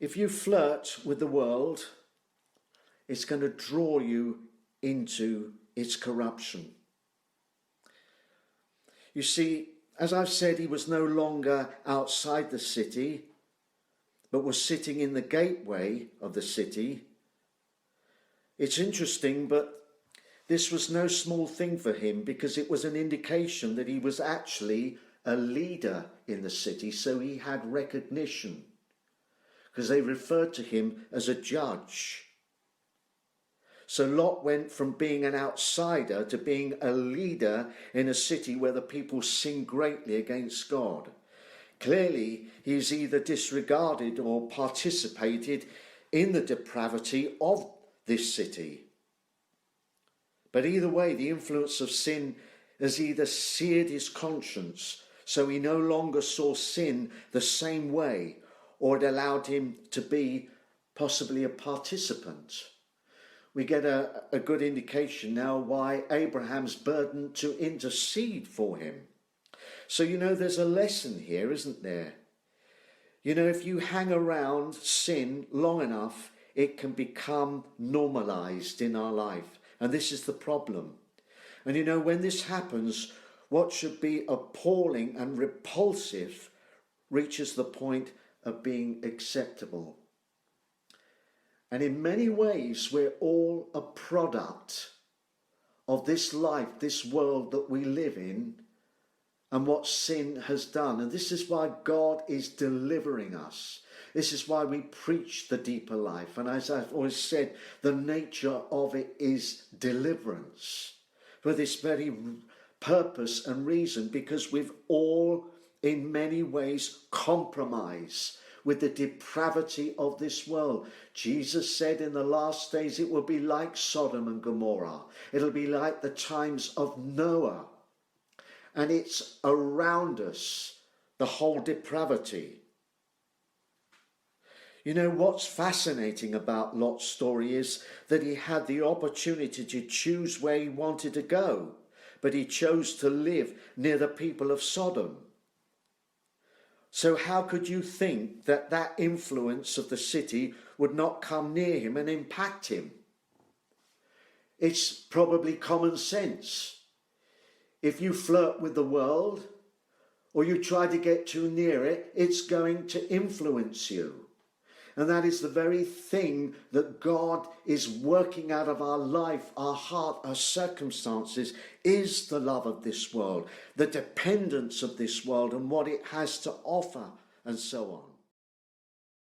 If you flirt with the world, it's going to draw you into its corruption. You see, as I've said, he was no longer outside the city, but was sitting in the gateway of the city. It's interesting, but this was no small thing for him, because it was an indication that he was actually a leader in the city, so he had recognition, because they referred to him as a judge. So Lot went from being an outsider to being a leader in a city where the people sin greatly against God. Clearly, he's either disregarded or participated in the depravity of this city. But either way, the influence of sin has either seared his conscience, so he no longer saw sin the same way, or it allowed him to be possibly a participant. We get a good indication now why Abraham's burdened to intercede for him. So, there's a lesson here, isn't there? If you hang around sin long enough, it can become normalized in our life. And this is the problem. And when this happens, what should be appalling and repulsive reaches the point of being acceptable. And in many ways, we're all a product of this life, this world that we live in, and what sin has done. And this is why God is delivering us. This is why we preach the deeper life. And as I've always said, the nature of it is deliverance, for this very purpose and reason, because we've all in many ways compromised with the depravity of this world. Jesus said in the last days it will be like Sodom and Gomorrah. It'll be like the times of Noah. And it's around us, the whole depravity. What's fascinating about Lot's story is that he had the opportunity to choose where he wanted to go, but he chose to live near the people of Sodom. So how could you think that influence of the city would not come near him and impact him? It's probably common sense. If you flirt with the world, or you try to get too near it, it's going to influence you. And that is the very thing that God is working out of our life, our heart, our circumstances, is the love of this world, the dependence of this world and what it has to offer, and so on.